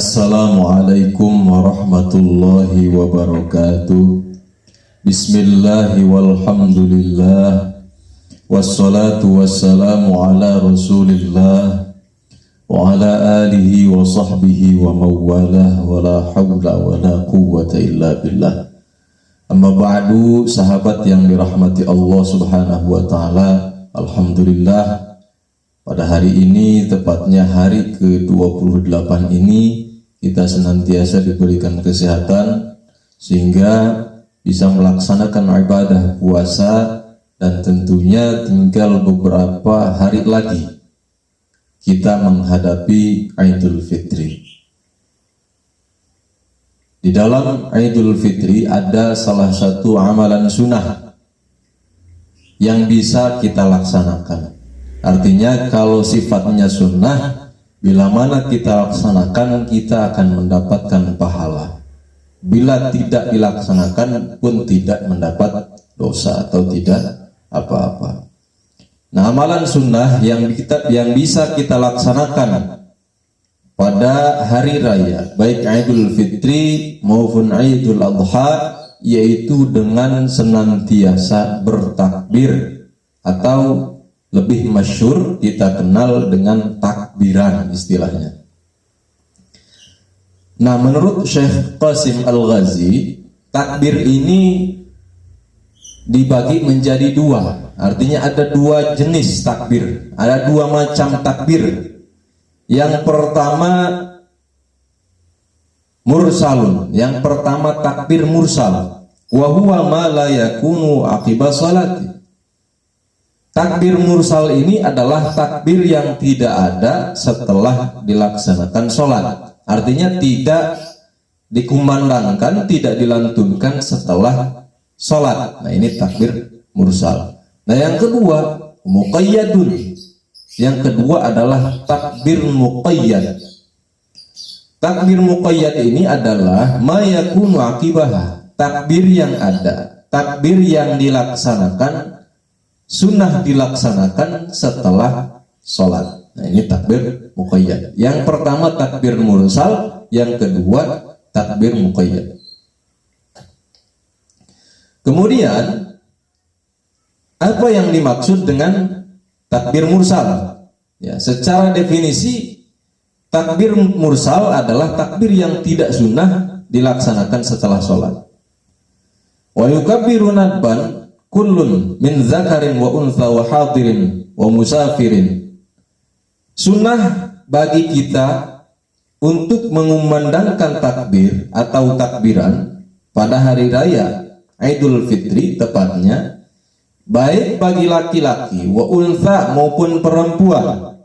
Assalamualaikum warahmatullahi wabarakatuh. Bismillahi walhamdulillah, wassalatu wassalamu ala rasulillah wa ala alihi wa sahbihi wa mawalah, wa la hawla wa la quwwata illa billah. Amma ba'du, sahabat yang dirahmati Allah subhanahu wa ta'ala, alhamdulillah, pada hari ini, tepatnya hari ke-28 ini, kita senantiasa diberikan kesehatan sehingga bisa melaksanakan ibadah puasa, dan tentunya tinggal beberapa hari lagi kita menghadapi Idul Fitri. Di dalam Idul Fitri ada salah satu amalan sunnah yang bisa kita laksanakan. Artinya kalau sifatnya sunnah, bila mana kita laksanakan, kita akan mendapatkan pahala. Bila tidak dilaksanakan pun tidak mendapat dosa atau tidak apa-apa. Nah, amalan sunnah yang bisa kita laksanakan pada hari raya, baik Idul Fitri maupun Idul Adha, yaitu dengan senantiasa bertakbir, atau lebih masyhur kita kenal dengan takbiran istilahnya. Nah, menurut Syekh Qasim Al-Ghazi, takbir ini dibagi menjadi dua. Artinya ada dua jenis takbir, ada dua macam takbir. Yang pertama mursalun, yang pertama takbir mursal, wa huwa ma la yakunu aqiba salati. Takbir mursal ini adalah takbir yang tidak ada setelah dilaksanakan sholat. Artinya tidak dikumandangkan, tidak dilantunkan setelah sholat. Nah, ini takbir mursal. Nah, yang kedua muqayyadun. Yang kedua adalah takbir muqayyad. Takbir muqayyad ini adalah ma yakunu aqibah, takbir yang ada, takbir yang dilaksanakan, sunnah dilaksanakan setelah sholat. Nah, ini takbir muqayyad. Yang pertama takbir mursal, yang kedua takbir muqayyad. Kemudian apa yang dimaksud dengan takbir mursal? Ya, secara definisi takbir mursal adalah takbir yang tidak sunnah dilaksanakan setelah sholat. Wa yukabbiru nadban kullun min zakarin wa untha wa hadirin wa musafirin. Sunnah bagi kita untuk mengumandangkan takbir atau takbiran pada hari raya Idul Fitri, tepatnya baik bagi laki-laki wa untha maupun perempuan,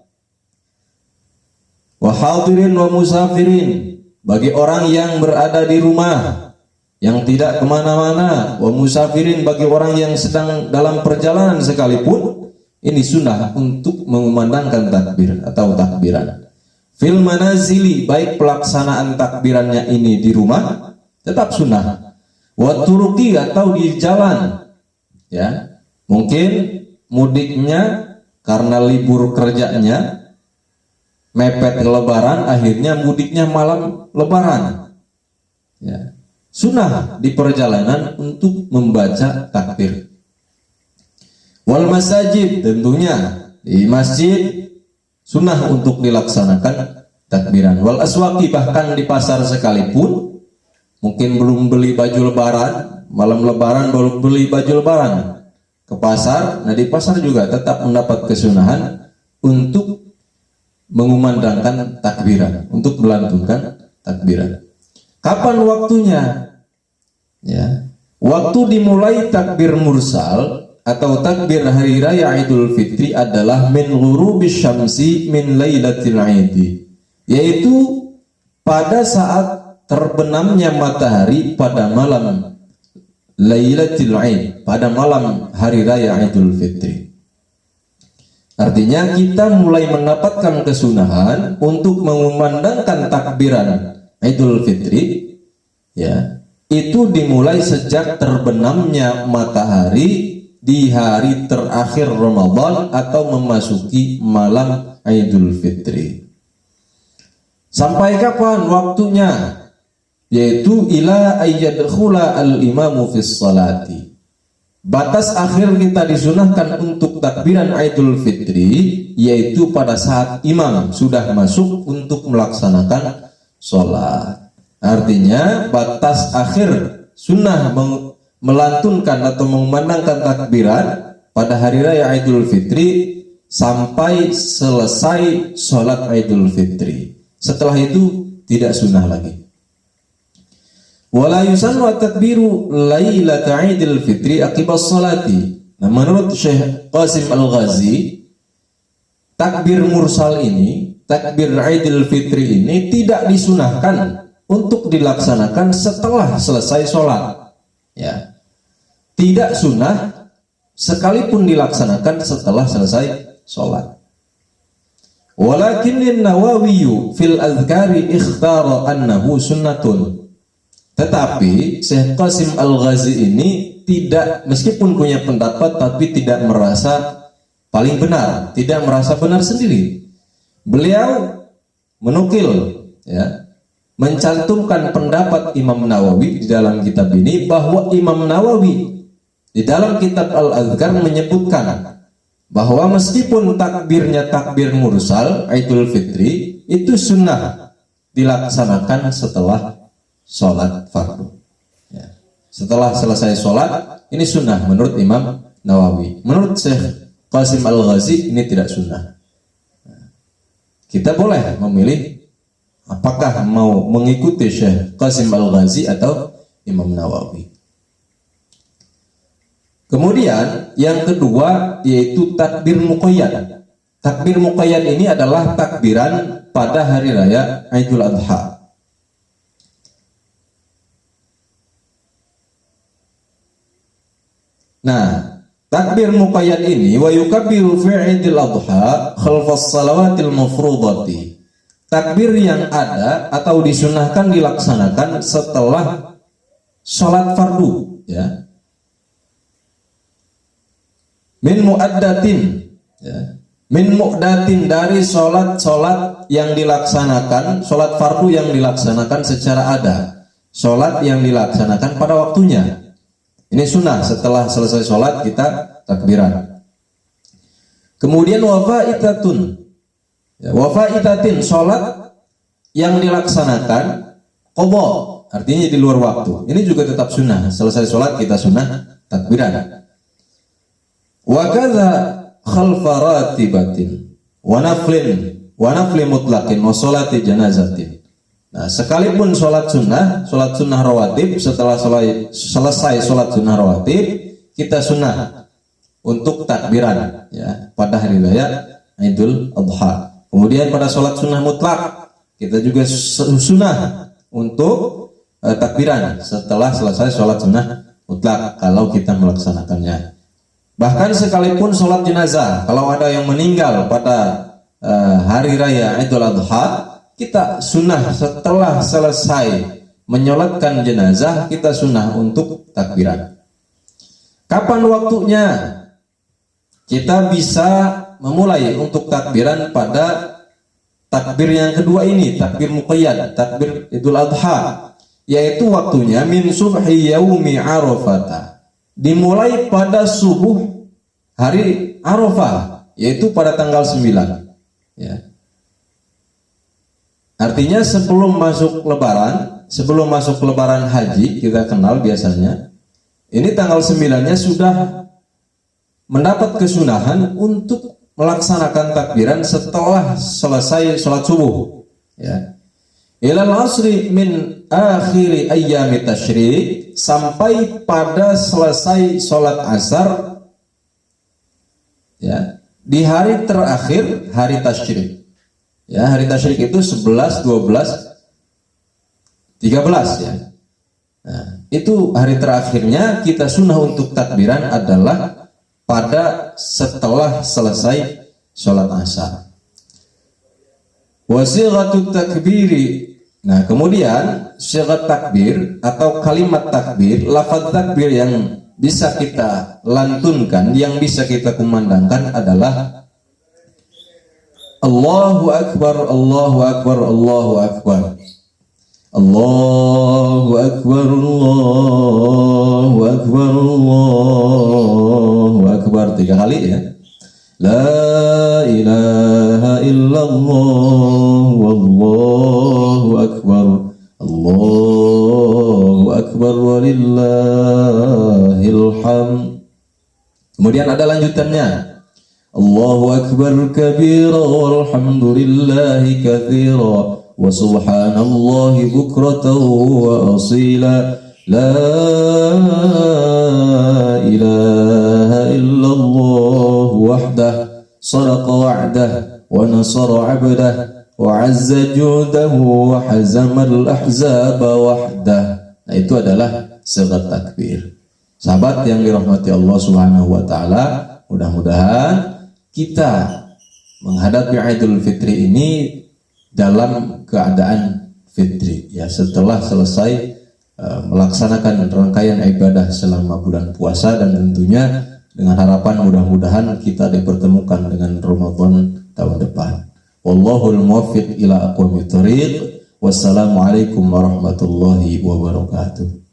wa hadirin wa musafirin, bagi orang yang berada di rumah yang tidak kemana-mana, wa musafirin, bagi orang yang sedang dalam perjalanan sekalipun, ini sunnah untuk mengumandangkan takbir atau takbiran. Fil manazili, baik pelaksanaan takbirannya ini di rumah tetap sunnah. Wa turuqi, atau di jalan, ya, mungkin mudiknya karena libur kerjanya mepet lebaran, akhirnya mudiknya malam lebaran, ya, sunnah di perjalanan untuk membaca takbir. Wal masajid, tentunya di masjid sunnah untuk dilaksanakan takbiran. Wal aswaqi, bahkan di pasar sekalipun, mungkin belum beli baju lebaran, malam lebaran baru beli baju lebaran, ke pasar, nah di pasar juga tetap mendapat kesunahan untuk mengumandangkan takbiran, untuk melantunkan takbiran. Kapan waktunya? Ya, waktu dimulai takbir mursal atau takbir hari raya Idul Fitri adalah min ghurubis syamsi min lailatil Aidi, yaitu pada saat terbenamnya matahari pada malam Lailatul Aid, pada malam hari raya Idul Fitri. Artinya kita mulai mendapatkan kesunahan untuk mengumandangkan takbiran Idul Fitri, ya, itu dimulai sejak terbenamnya matahari di hari terakhir Ramadan atau memasuki malam Idul Fitri. Sampai kapan waktunya? Yaitu ila ayyadkhula al-imamu fis salati. Batas akhir kita disunahkan untuk takbiran Idul Fitri yaitu pada saat imam sudah masuk untuk melaksanakan sholat. Artinya batas akhir sunnah melantunkan atau mengumandangkan takbiran pada hari raya Idul Fitri sampai selesai sholat Idul Fitri. Setelah itu tidak sunnah lagi. Wala yusannu at-takbiru lailata Idul Fitri aqibas salati. Nah, menurut Syekh Qasim Al-Ghazi, takbir mursal ini, takbir Idul Fitri ini tidak disunahkan untuk dilaksanakan setelah selesai sholat. Ya, tidak sunnah sekalipun dilaksanakan setelah selesai sholat. Walakin Nawawi fil azkari ikhtara annahu sunnatun. Tetapi Syekh Qasim Al-Ghazi ini tidak, meskipun punya pendapat tapi tidak merasa paling benar, tidak merasa benar sendiri. Beliau menukil, ya, mencantumkan pendapat Imam Nawawi di dalam kitab ini, bahwa Imam Nawawi di dalam kitab Al-Azkar menyebutkan bahwa meskipun takbirnya takbir mursal Idul Fitri itu sunnah dilaksanakan setelah sholat fardu. Ya. Setelah selesai sholat ini sunnah menurut Imam Nawawi. Menurut Syekh Qasim Al-Ghazi ini tidak sunnah. Kita boleh memilih apakah mau mengikuti Syekh Qasim Al-Ghazi atau Imam Nawawi. Kemudian yang kedua yaitu takbir muqayyad. Takbir muqayyad ini adalah takbiran pada hari raya Idul Adha. Nah, takbir muqayyad ini wa yukabbiru fi Idul Adha khalfas salawatil mafrudati. Takbir yang ada atau disunahkan dilaksanakan setelah sholat fardu, ya. Min muaddatin, ya. Min mu'datin, dari sholat yang dilaksanakan, sholat fardu yang dilaksanakan secara ada, sholat yang dilaksanakan pada waktunya. Ini sunnah, setelah selesai sholat kita takbiran. Kemudian wafaitatun, ya, wafaitatin, sholat yang dilaksanakan qadha, artinya di luar waktu. Ini juga tetap sunnah, selesai sholat kita sunnah takbiran. Wa kadza khalfa ratibatin wa nafli mutlaqin wa sholati janazatin. Nah, sekalipun sholat sunnah rawatib, setelah selesai sholat sunnah rawatib kita sunnah untuk takbiran, ya, pada hari raya Idul Adha. Kemudian pada sholat sunnah mutlak kita juga sunnah untuk takbiran setelah selesai sholat sunnah mutlak kalau kita melaksanakannya. Bahkan sekalipun sholat jenazah, kalau ada yang meninggal pada hari raya Idul Adha, kita sunnah setelah selesai menyolatkan jenazah kita sunnah untuk takbiran. Kapan waktunya? Kita bisa memulai untuk takbiran pada takbir yang kedua ini, takbir muqayyad, takbir Idul Adha, yaitu waktunya min subhi yaumi Arafah, dimulai pada subuh hari Arafah, yaitu pada tanggal 9, ya. Artinya sebelum masuk lebaran haji, kita kenal biasanya ini tanggal 9-nya sudah mendapat kesunahan untuk melaksanakan takbiran setelah selesai sholat subuh, ya. Ilal asri min akhiri ayyami tasyrik, sampai pada selesai sholat asar, ya, di hari terakhir hari tasyrik. Ya, hari tasyrik itu 11, 12, 13, ya. Nah, itu hari terakhirnya kita sunnah untuk takbiran adalah pada setelah selesai sholat asar. Wasighatut takbiri. Nah, kemudian syigat takbir atau kalimat takbir, lafaz takbir yang bisa kita lantunkan, yang bisa kita kumandangkan adalah Allahu akbar, Allahu akbar, Allahu akbar. Allahu akbar, Allahu akbar, Allahu akbar. 3 kali ya. La ilaha illallah, wallahu akbar, Allahu akbar, walillahil hamd. Kemudian ada lanjutannya. Allahu akbar kabira walhamdulillahi katsira wa subhanallahi bukratan wa asila. La ilaha illallah wahdah sadaqa wa'dah wa nasara 'abdah wa 'azza judahu wa hazamal ahzaba wahdah. Nah, itu adalah sigat takbir. Sahabat yang dirahmati Allah Subhanahu wa taala, mudah-mudahan kita menghadapi Idul Fitri ini dalam keadaan fitri ya, setelah selesai melaksanakan rangkaian ibadah selama bulan puasa, dan tentunya dengan harapan mudah-mudahan kita dipertemukan dengan Ramadan tahun depan. Wallahul muwaffiq ila aqwamit thoriq. Wassalamualaikum warahmatullahi wabarakatuh.